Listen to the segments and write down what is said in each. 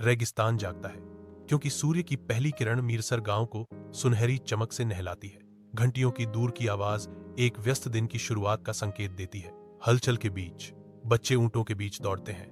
रेगिस्तान जागता है, क्योंकि सूर्य की पहली किरण मीरसर गांव को सुनहरी चमक से नहलाती है। घंटियों की दूर की आवाज एक व्यस्त दिन की शुरुआत का संकेत देती है। हलचल के बीच बच्चे ऊंटों के बीच दौड़ते हैं।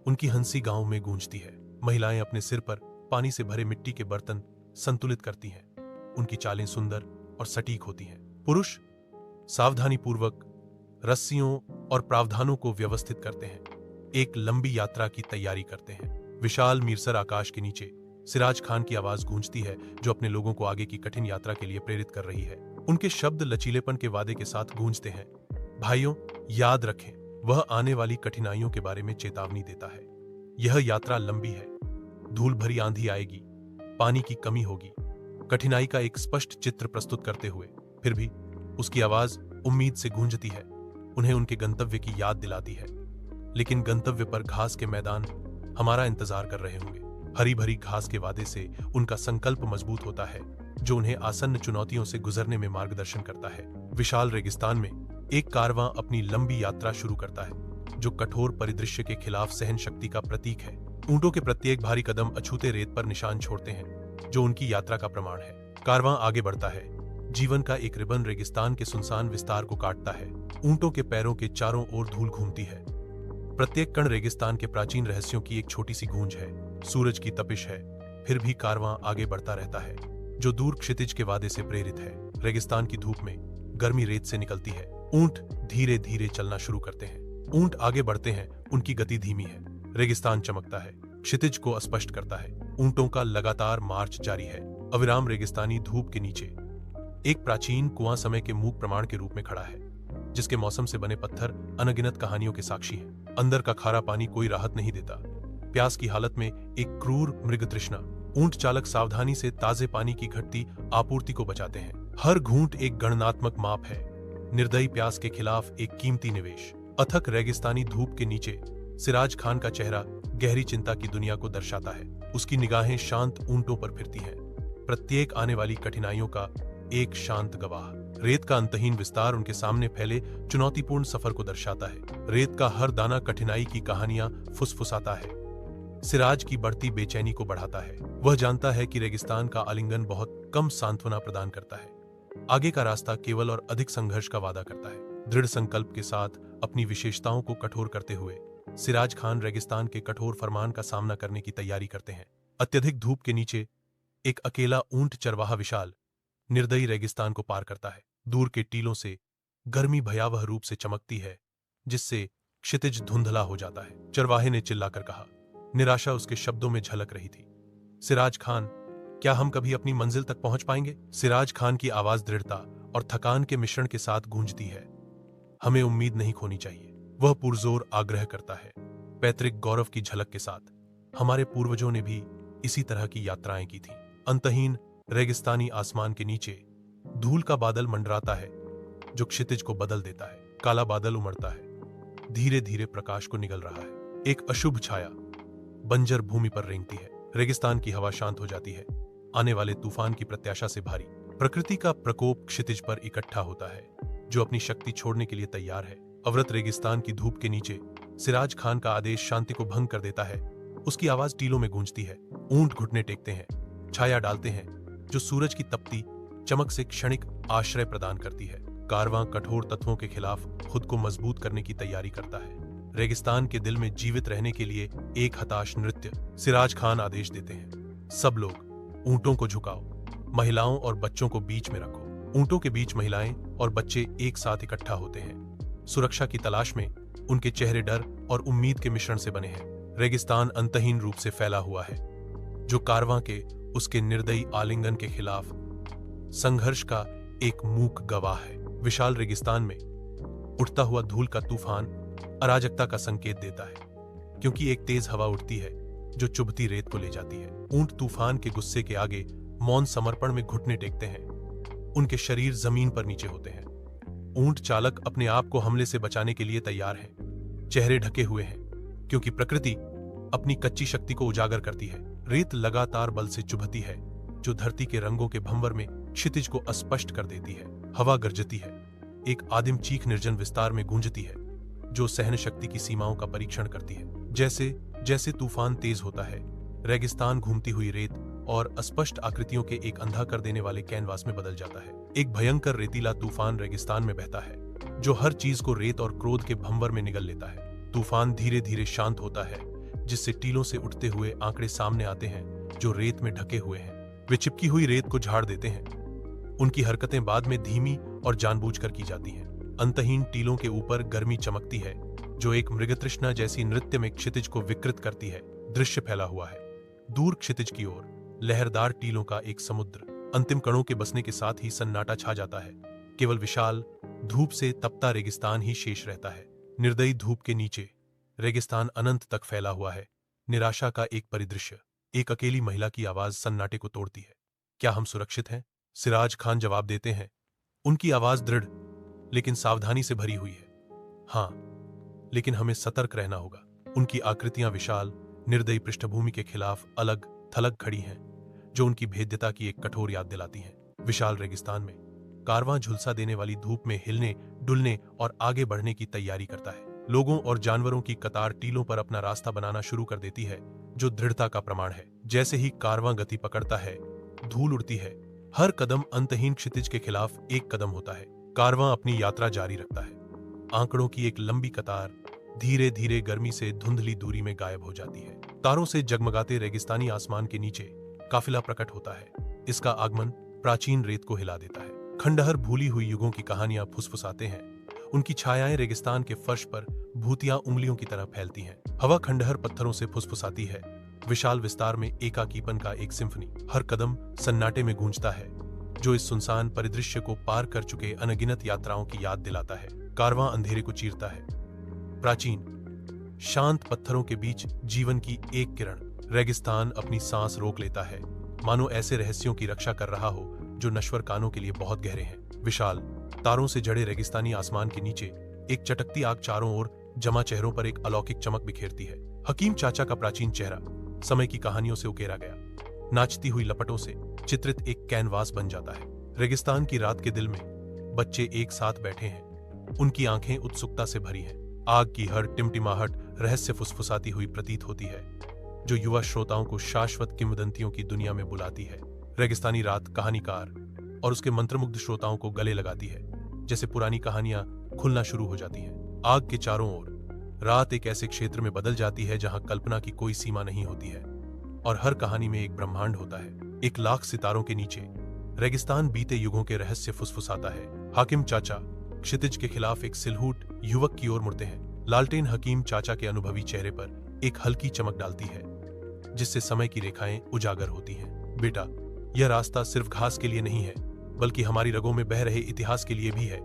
उनकी हंसी गांव में गूंजती है। महिलाएं अपने सिर पर पानी से भरे मिट्टी के बर्तन संतुलित करती हैं। उनकी चालें सुंदर और सटीक होती हैं। पुरुष सावधानीपूर्वक रस्सियों और प्रावधानों को व्यवस्थित करते हैं, एक लंबी यात्रा की तैयारी करते हैं। विशाल मीरसर आकाश के नीचे सिराज खान की आवाज गूंजती है, जो अपने लोगों को आगे की कठिन यात्रा के लिए प्रेरित कर रही है। उनके शब्द लचीलेपन के वादे के साथ गूंजते हैं। भाइयों, याद रखें, वह आने वाली कठिनाइयों के बारे में चेतावनी देता है। यह यात्रा लंबी है, धूल भरी आंधी आएगी, पानी की कमी होगी, कठिनाई का एक स्पष्ट चित्र प्रस्तुत करते हुए फिर भी उसकी आवाज उम्मीद से गूंजती है, उन्हें उनके गंतव्य की याद दिलाती है। लेकिन गंतव्य पर घास के मैदान हमारा इंतजार कर रहे होंगे। हरी भरी घास के वादे से उनका संकल्प मजबूत होता है, जो उन्हें आसन्न चुनौतियों से गुजरने में मार्गदर्शन करता है। विशाल रेगिस्तान में एक कारवां अपनी लंबी यात्रा शुरू करता है, जो कठोर परिदृश्य के खिलाफ सहन शक्ति का प्रतीक है। ऊंटों के प्रत्येक भारी कदम अछूते रेत पर निशान छोड़ते हैं, जो उनकी यात्रा का प्रमाण है। कारवां आगे बढ़ता है। जीवन का एक रिबन रेगिस्तान के सुनसान विस्तार को काटता है। ऊंटों के पैरों के चारों ओर धूल घूमती है। प्रत्येक कण रेगिस्तान के प्राचीन रहस्यों की एक छोटी सी गूंज है। सूरज की तपिश है, फिर भी कारवां आगे बढ़ता रहता है, जो दूर क्षितिज के वादे से प्रेरित है। रेगिस्तान की धूप में गर्मी रेत से निकलती है। ऊंट धीरे धीरे चलना शुरू करते हैं। ऊंट आगे बढ़ते हैं, उनकी गति धीमी है। रेगिस्तान चमकता है, क्षितिज को स्पष्ट करता है। ऊंटों का लगातार मार्च जारी है। अविराम रेगिस्तानी धूप के नीचे एक प्राचीन कुआं समय के मूक प्रमाण के रूप में खड़ा है, जिसके मौसम से बने पत्थर अनगिनत कहानियों के साक्षी हैं। अंदर का खारा पानी कोई राहत नहीं देता। प्यास की हालत में एक क्रूर मृग तृष्णा। ऊंट चालक सावधानी से ताजे पानी की घटती आपूर्ति को बचाते हैं। हर घूंट एक गणनात्मक माप है, निर्दयी प्यास के खिलाफ एक कीमती निवेश। अथक रेगिस्तानी धूप के नीचे सिराज खान का चेहरा गहरी चिंता की दुनिया को दर्शाता है। उसकी निगाहें शांत ऊंटों पर फिरती हैं, प्रत्येक आने वाली कठिनाइयों का एक शांत गवाह। रेत का अंतहीन विस्तार उनके सामने फैले चुनौतीपूर्ण सफर को दर्शाता है। रेत का हर दाना कठिनाई की कहानियां फुसफुसाता है, सिराज की बढ़ती बेचैनी को बढ़ाता है। वह जानता है कि रेगिस्तान का आलिंगन बहुत कम सांत्वना प्रदान करता है। आगे का रास्ता केवल और अधिक संघर्ष का वादा करता है। दृढ़ संकल्प के साथ अपनी विशेषताओं को कठोर करते हुए सिराज खान रेगिस्तान के कठोर फरमान का सामना करने की तैयारी करते हैं। अत्यधिक धूप के नीचे एक अकेला ऊंट चरवाहा विशाल निर्दयी रेगिस्तान को पार करता है। दूर के टीलों से गर्मी भयावह रूप से चमकती है, जिससे क्षितिज धुंधला हो जाता है। चरवाहे ने चिल्लाकर कहा। निराशा उसके शब्दों में झलक रही थी। सिराज खान, क्या हम कभी अपनी मंजिल तक पहुंच पाएंगे? सिराज खान की आवाज दृढ़ता और थकान के मिश्रण के साथ गूंजती है। हमें उम्मीद नहीं खोनी चाहिए, वह पुरजोर आग्रह करता है, पैतृक गौरव की झलक के साथ। हमारे पूर्वजों ने भी इसी तरह की यात्राएं की थी। अंतहीन रेगिस्तानी आसमान के नीचे धूल का बादल मंडराता है, जो क्षितिज को बदल देता है। काला बादल उमड़ता है, धीरे धीरे प्रकाश को निगल रहा है। एक अशुभ छाया बंजर भूमि पर रेंगती है। रेगिस्तान की हवा शांत हो जाती है, आने वाले तूफान की प्रत्याशा से भारी। प्रकृति का प्रकोप क्षितिज पर इकट्ठा होता है, जो अपनी शक्ति छोड़ने के लिए तैयार है। अवरत रेगिस्तान की धूप के नीचे सिराज खान का आदेश शांति को भंग कर देता है। उसकी आवाज टीलों में गूंजती है। ऊंट घुटने टेकते हैं, छाया डालते हैं, जो सूरज की तपती चमक से क्षणिक आश्रय प्रदान करती है। कारवां कठोर तत्वों के खिलाफ खुद को मजबूत करने की तैयारी करता है। रेगिस्तान के दिल में जीवित रहने के लिए एक हताश नृत्य। सिराज खान आदेश देते हैं, सब लोग ऊंटों को झुकाओ, महिलाओं और बच्चों को बीच में रखो। ऊंटों के बीच महिलाएं और बच्चे एक साथ इकट्ठा होते हैं। सुरक्षा की तलाश में उनके चेहरे डर और उम्मीद के मिश्रण से बने हैं। रेगिस्तान अंतहीन रूप से फैला हुआ है, जो कारवां के उसके निर्दयी आलिंगन के खिलाफ संघर्ष का एक मूक गवाह है। विशाल रेगिस्तान में उठता हुआ धूल का तूफान अराजकता का संकेत देता है, क्योंकि एक तेज हवा उठती है जो चुभती रेत को ले जाती है। ऊंट तूफान के गुस्से के आगे मौन समर्पण में घुटने टेकते हैं, उनके शरीर जमीन पर नीचे होते हैं। ऊंट चालक अपने आप को हमले से बचाने के लिए तैयार हैं, चेहरे ढके हुए हैं, क्योंकि प्रकृति अपनी कच्ची शक्ति को उजागर करती है। रेत लगातार बल से चुभती है, जो धरती के रंगों के भंवर में क्षितिज को अस्पष्ट कर देती है। हवा गरजती है, एक आदिम चीख निर्जन विस्तार में गूंजती है, जो सहन शक्ति की सीमाओं का परीक्षण करती है। जैसे जैसे तूफान तेज होता है, रेगिस्तान घूमती हुई रेत और अस्पष्ट आकृतियों के एक अंधा कर देने वाले कैनवास में बदल जाता है। एक भयंकर रेतीला तूफान रेगिस्तान में बहता है, जो हर चीज को रेत और क्रोध के भंवर में निगल लेता है। तूफान धीरे धीरे शांत होता है, जिससे टीलों से उठते हुए आंकड़े सामने आते हैं जो रेत में ढके हुए हैं। वे चिपकी हुई रेत को झाड़ देते हैं। उनकी हरकतें बाद में धीमी और जानबूझकर की जाती हैं। अंतहीन टीलों के ऊपर गर्मी चमकती है, जो एक मृगतृष्णा जैसी नृत्य में क्षितिज को विकृत करती है। दृश्य फैला हुआ है दूर क्षितिज की ओर, लहरदार टीलों का एक समुद्र। अंतिम कणों के बसने के साथ ही सन्नाटा छा जाता है। केवल विशाल धूप से तपता रेगिस्तान ही शेष रहता है। निर्दयी धूप के नीचे रेगिस्तान अनंत तक फैला हुआ है। निराशा का एक परिदृश्य। एक अकेली महिला की आवाज सन्नाटे को तोड़ती है। क्या हम सुरक्षित हैं? सिराज खान जवाब देते हैं। उनकी आवाज दृढ़ लेकिन सावधानी से भरी हुई है। हाँ, लेकिन हमें सतर्क रहना होगा। उनकी आकृतियां विशाल निर्दयी पृष्ठभूमि के खिलाफ अलग थलग खड़ी हैं, जो उनकी भेद्यता की एक कठोर याद दिलाती हैं। विशाल रेगिस्तान में कारवां झुलसा देने वाली धूप में हिलने डुलने और आगे बढ़ने की तैयारी करता है। लोगों और जानवरों की कतार टीलों पर अपना रास्ता बनाना शुरू कर देती है, जो दृढ़ता का प्रमाण है। जैसे ही कारवां गति पकड़ता है, धूल उड़ती है। हर कदम अंतहीन क्षितिज के खिलाफ एक कदम होता है। कारवां अपनी यात्रा जारी रखता है। आंकड़ों की एक लंबी कतार धीरे धीरे गर्मी से धुंधली दूरी में गायब हो जाती है। तारों से जगमगाते रेगिस्तानी आसमान के नीचे काफिला प्रकट होता है। इसका आगमन प्राचीन रेत को हिला देता है। खंडहर भूली हुई युगों की कहानियां फुसफुसाते हैं। उनकी छायाएं रेगिस्तान के फर्श पर भूतिया उंगलियों की तरह फैलती हैं। हवा खंडहर पत्थरों से फुसफुसाती है। विशाल विस्तार में एकाकीपन का एक सिम्फनी हर कदम सन्नाटे में गूंजता है, जो इस सुनसान परिदृश्य को पार कर चुके अनगिनत यात्राओं की याद दिलाता है। कारवां अंधेरे को चीरता है। प्राचीन शांत पत्थरों के बीच जीवन की एक किरण। रेगिस्तान अपनी सांस रोक लेता है, मानो ऐसे रहस्यों की रक्षा कर रहा हो जो नश्वर कानों के लिए बहुत गहरे हैं। विशाल तारों से जड़े रेगिस्तानी आसमान के नीचे एक चटकती आग चारों ओर जमा चेहरों पर एक अलौकिक चमक बिखेरती है। हकीम चाचा का प्राचीन चेहरा समय की कहानियों से उकेरा गया, नाचती हुई लपटों से चित्रित एक कैनवास बन जाता है। रेगिस्तान की रात के दिल में बच्चे एक साथ बैठे हैं। उनकी आंखें उत्सुकता से भरी हैं। आग की हर टिमटिमाहट रहस्य फुसफुसाती हुई प्रतीत होती है, जो युवा श्रोताओं को शाश्वत किंवदंतियों की दुनिया में बुलाती है। रेगिस्तानी रात कहानीकार और उसके मंत्रमुग्ध श्रोताओं को गले लगाती है, जैसे पुरानी कहानियां खुलना शुरू हो जाती हैं। आग के चारों ओर रात एक ऐसे क्षेत्र में बदल जाती है जहां कल्पना की कोई सीमा नहीं होती है और हर कहानी में एक ब्रह्मांड होता है। एक लाख सितारों के नीचे रेगिस्तान बीते युगों के रहस्य फुसफुसाता है। हाकिम चाचा क्षितिज के खिलाफ एक सिलहूट युवक की ओर मुड़ते हैं। लालटेन हकीम चाचा के अनुभवी चेहरे पर एक हल्की चमक डालती है, जिससे समय की रेखाएं उजागर होती हैं। बेटा, यह रास्ता सिर्फ घास के लिए नहीं है, बल्कि हमारी रगों में बह रहे इतिहास के लिए भी है।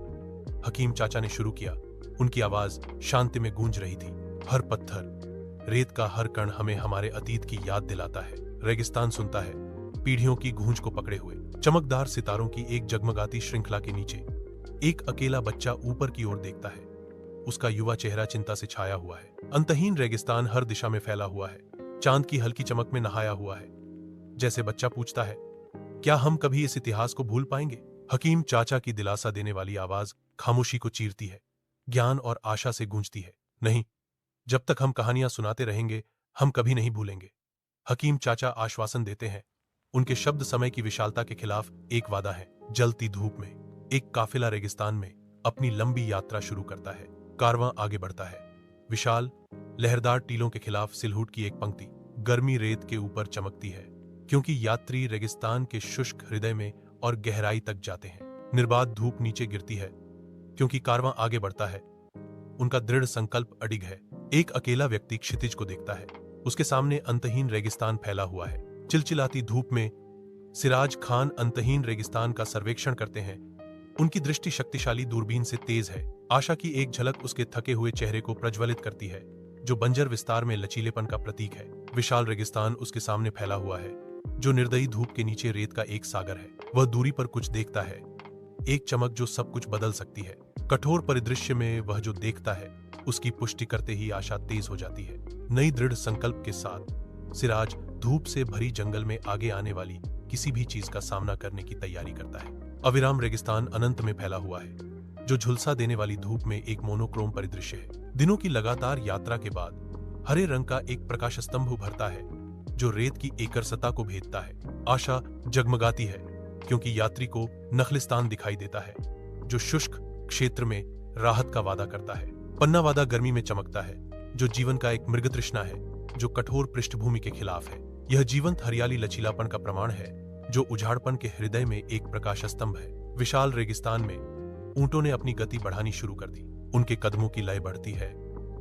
हकीम चाचा ने शुरू किया। उनकी आवाज शांति में गूंज रही थी। हर पत्थर, रेत का हर कण हमें हमारे अतीत की याद दिलाता है। रेगिस्तान सुनता है, पीढ़ियों की गूंज को पकड़े हुए। चमकदार सितारों की एक जगमगाती श्रृंखला के नीचे एक अकेला बच्चा ऊपर की ओर देखता है। उसका युवा चेहरा चिंता से छाया हुआ है। अंतहीन रेगिस्तान हर दिशा में फैला हुआ है, चांद की हल्की चमक में नहाया हुआ है। जैसे बच्चा पूछता है, क्या हम कभी इस इतिहास को भूल पाएंगे? हकीम चाचा की दिलासा देने वाली आवाज खामोशी को चीरती है, ज्ञान और आशा से गूंजती है। नहीं, जब तक हम कहानियां सुनाते रहेंगे, हम कभी नहीं भूलेंगे। हकीम चाचा आश्वासन देते हैं। उनके शब्द समय की विशालता के खिलाफ एक वादा है। जलती धूप में एक काफिला रेगिस्तान में अपनी लंबी यात्रा शुरू करता है। कारवां आगे बढ़ता है। विशाल लहरदार टीलों के खिलाफ सिलहूट की एक पंक्ति गर्मी रेत के ऊपर चमकती है, क्योंकि यात्री रेगिस्तान के शुष्क हृदय में और गहराई तक जाते हैं। निर्बाध धूप नीचे गिरती है, क्योंकि कारवां आगे बढ़ता है। उनका दृढ़ संकल्प अडिग है। एक अकेला व्यक्ति क्षितिज को देखता है। उसके सामने अंतहीन रेगिस्तान फैला हुआ है। चिलचिलाती धूप में सिराज खान अंतहीन रेगिस्तान का सर्वेक्षण करते हैं। उनकी दृष्टि शक्तिशाली दूरबीन से तेज है। आशा की एक झलक उसके थके हुए चेहरे को प्रज्वलित करती है, जो बंजर विस्तार में लचीलेपन का प्रतीक है। विशाल रेगिस्तान उसके सामने फैला हुआ है, जो निर्दयी धूप के नीचे रेत का एक सागर है। वह दूरी पर कुछ देखता है, एक चमक जो सब कुछ बदल सकती है। कठोर परिदृश्य में वह जो देखता है, उसकी पुष्टि करते ही आशा तेज हो जाती है। नई दृढ़ संकल्प के साथ सिराज धूप से भरी जंगल में आगे आने वाली किसी भी चीज का सामना करने की तैयारी करता है। अविराम रेगिस्तान अनंत में फैला हुआ है, जो झुलसा देने वाली धूप में एक मोनोक्रोम परिदृश्य है। दिनों की लगातार यात्रा के बाद हरे रंग का एक प्रकाश स्तंभ उभरता है जो रेत की एकरसता को भेदता है। आशा जगमगाती है क्योंकि यात्री को नखलिस्तान दिखाई देता है जो शुष्क क्षेत्र में राहत का वादा करता है। पन्ना वादा गर्मी में चमकता है जो जीवन का एक मृग तृष्णा है जो कठोर पृष्ठभूमि के खिलाफ है। यह जीवंत हरियाली लचीलापन का प्रमाण है जो उजाड़पन के हृदय में एक प्रकाश स्तंभ है। विशाल रेगिस्तान में ऊंटों ने अपनी गति बढ़ानी शुरू कर दी। उनके कदमों की लय बढ़ती है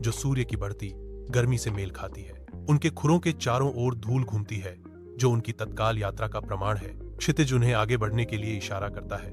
जो सूर्य की बढ़ती गर्मी से मेल खाती है। उनके खुरों के चारों ओर धूल घूमती है जो उनकी तत्काल यात्रा का प्रमाण है। क्षितिज उन्हें आगे बढ़ने के लिए इशारा करता है।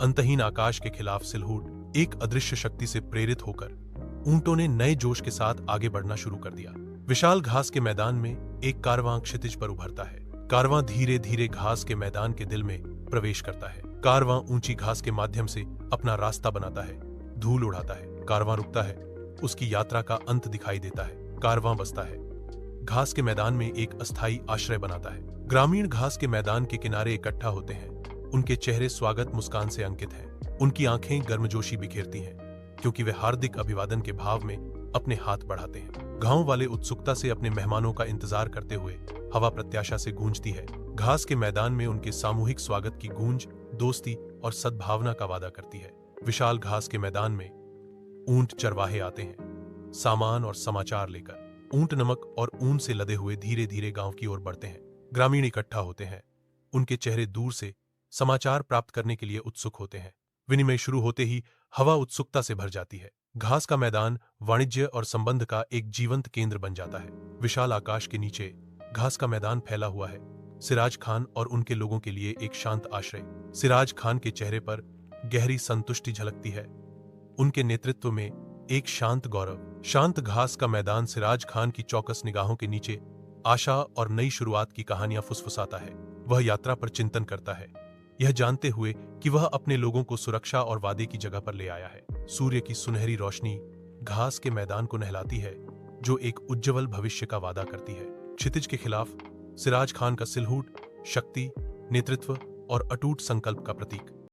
अंतहीन आकाश के खिलाफ सिलहूट एक अदृश्य शक्ति से प्रेरित होकर ऊंटों ने नए जोश के साथ आगे बढ़ना शुरू कर दिया। विशाल घास के मैदान में एक कारवां क्षितिज पर उभरता है। कारवां धीरे धीरे घास के मैदान के दिल में प्रवेश करता है। कारवां ऊंची घास के माध्यम से अपना रास्ता बनाता है, धूल उड़ाता है। कारवां रुकता है, उसकी यात्रा का अंत दिखाई देता है। कारवां बसता है, घास के मैदान में एक अस्थायी आश्रय बनाता है। ग्रामीण घास के मैदान के किनारे इकट्ठा होते हैं। उनके चेहरे स्वागत मुस्कान से अंकित हैं। उनकी आंखें गर्मजोशी बिखेरती हैं क्योंकि वे हार्दिक अभिवादन के भाव में अपने हाथ बढ़ाते हैं। गांव वाले उत्सुकता से अपने मेहमानों का इंतजार करते हुए हवा प्रत्याशा से गूंजती है। घास के मैदान में उनके सामूहिक स्वागत की गूंज दोस्ती और सद्भावना का वादा करती है। विशाल घास के मैदान में ऊंट चरवाहे आते हैं, सामान और समाचार लेकर। ऊंट नमक और ऊन से लदे हुए धीरे धीरे गांव की ओर बढ़ते हैं। ग्रामीण इकट्ठा होते हैं। उनके चेहरे दूर से समाचार प्राप्त करने के लिए उत्सुक होते हैं। विनिमय शुरू होते ही हवा उत्सुकता से भर जाती है। घास का मैदान वाणिज्य और संबंध का एक जीवंत केंद्र बन जाता है। विशाल आकाश के नीचे घास का मैदान फैला हुआ है, सिराज खान और उनके लोगों के लिए एक शांत आश्रय। सिराज खान के चेहरे पर गहरी संतुष्टि झलकती है। उनके नेतृत्व में एक शांत गौरव। शांत घास का मैदान सिराज खान की चौकस निगाहों के नीचे आशा और नई शुरुआत की कहानियां फुसफुसाता है। वह यात्रा पर चिंतन करता है, यह जानते हुए कि वह अपने लोगों को सुरक्षा और वादे की जगह पर ले आया है। सूर्य की सुनहरी रोशनी घास के मैदान को नहलाती है जो एक उज्जवल भविष्य का वादा करती है। क्षितिज के खिलाफ सिराज खान का सिलहूट शक्ति, नेतृत्व और अटूट संकल्प का प्रतीक।